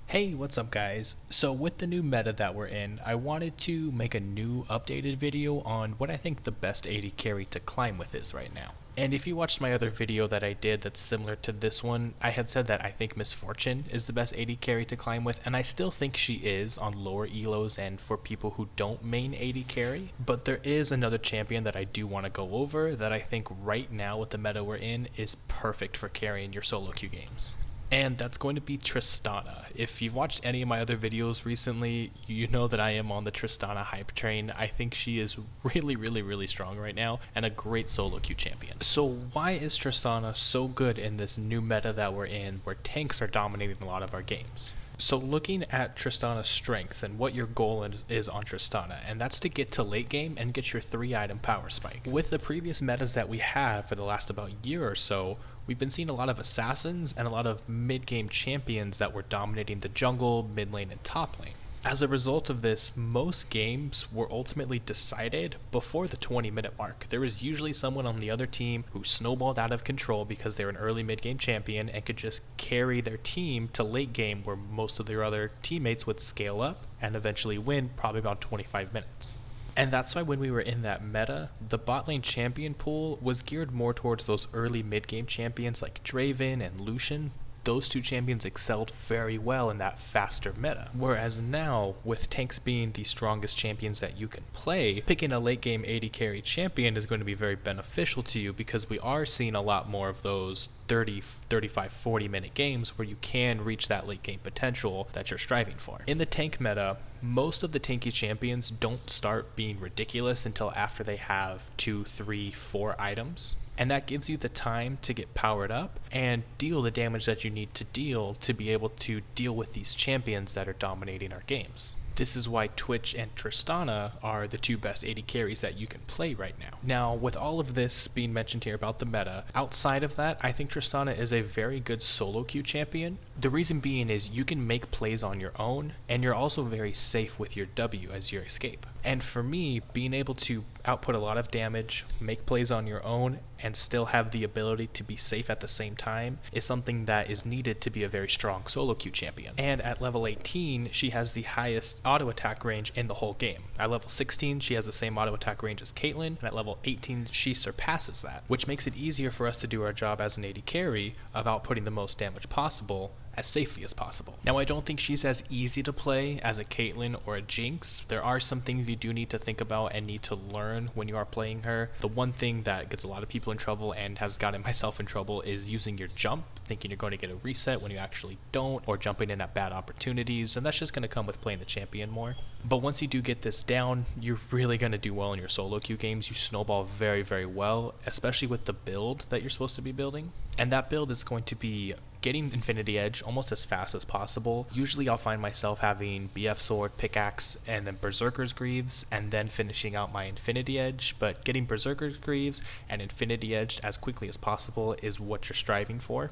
Hey, what's up guys? So with the new meta that we're in, I wanted to make a new updated video on what I think the best AD carry to climb with is right now. And if you watched my other video that I did that's similar to this one, I had said that I think Miss Fortune is the best AD carry to climb with, and I still think she is on lower elos and for people who don't main AD carry. But there is another champion that I do want to go over that I think right now with the meta we're in is perfect for carrying your solo queue games. And that's going to be Tristana. If you've watched any of my other videos recently, you know that I am on the Tristana hype train. I think she is really strong right now and a great solo queue champion. So why is Tristana so good in this new meta that we're in where tanks are dominating a lot of our games? So looking at Tristana's strengths and what your goal is on Tristana, and that's to get to late game and get your 3-item power spike. With the previous metas that we have for the last about year or so, we've been seeing a lot of assassins and a lot of mid-game champions that were dominating the jungle, mid lane, and top lane. As a result of this, most games were ultimately decided before the 20-minute mark. There was usually someone on the other team who snowballed out of control because they were an early mid-game champion and could just carry their team to late game where most of their other teammates would scale up and eventually win probably about 25 minutes. And that's why when we were in that meta, the bot lane champion pool was geared more towards those early mid-game champions like Draven and Lucian. Those two champions excelled very well in that faster meta. Whereas now, with tanks being the strongest champions that you can play, picking a late game AD carry champion is going to be very beneficial to you because we are seeing a lot more of those 30, 35, 40 minute games where you can reach that late game potential that you're striving for. In the tank meta, most of the tanky champions don't start being ridiculous until after they have 2, 3, 4 items. And that gives you the time to get powered up and deal the damage that you need to deal to be able to deal with these champions that are dominating our games. This is why Twitch and Tristana are the two best AD carries that you can play right now. Now, with all of this being mentioned here about the meta, outside of that, I think Tristana is a very good solo queue champion. The reason being is you can make plays on your own, and you're also very safe with your W as your escape. And for me, being able to output a lot of damage, make plays on your own, and still have the ability to be safe at the same time is something that is needed to be a very strong solo queue champion. And at level 18, she has the highest auto attack range in the whole game. At level 16, she has the same auto attack range as Caitlyn, and at level 18, she surpasses that, which makes it easier for us to do our job as an AD carry of outputting the most damage possible as safely as possible. Now, I don't think she's as easy to play as a Caitlyn or a Jinx. There are some things you do need to think about and need to learn when you are playing her. The one thing that gets a lot of people in trouble and has gotten myself in trouble is using your jump, thinking you're going to get a reset when you actually don't, or jumping in at bad opportunities, and that's just going to come with playing the champion more. But once you do get this down, you're really going to do well in your solo queue games. You snowball very well, especially with the build that you're supposed to be building. And that build is going to be getting Infinity Edge almost as fast as possible. Usually I'll find myself having BF Sword, Pickaxe, and then Berserker's Greaves, and then finishing out my Infinity Edge. But getting Berserker's Greaves and Infinity Edge as quickly as possible is what you're striving for.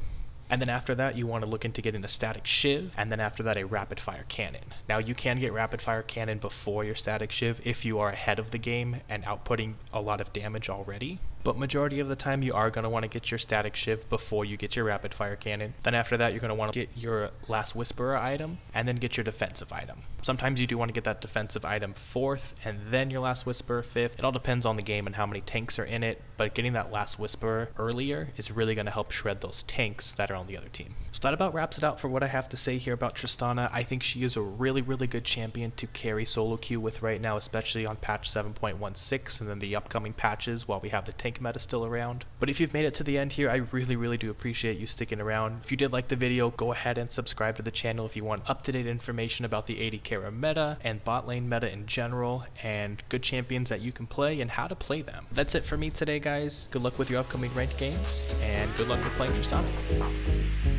And then after that, you want to look into getting a static shiv, and then after that, a rapid fire cannon. Now, you can get rapid fire cannon before your static shiv if you are ahead of the game and outputting a lot of damage already. But majority of the time, you are going to want to get your static shiv before you get your rapid fire cannon. Then after that, you're going to want to get your last whisperer item, and then get your defensive item. Sometimes you do want to get that defensive item 4th, and then your last whisperer 5th. It all depends on the game and how many tanks are in it, but getting that last whisperer earlier is really going to help shred those tanks that are on the other team. So that about wraps it out for what I have to say here about Tristana. I think she is a really good champion to carry solo queue with right now, especially on patch 7.16 and then the upcoming patches while we have the tank meta still around. But if you've made it to the end here, I really do appreciate you sticking around. If you did like the video, go ahead and subscribe to the channel if you want up-to-date information about the AD carry meta and bot lane meta in general, and good champions that you can play and how to play them. That's it for me today, guys. Good luck with your upcoming ranked games, and good luck with playing Tristana.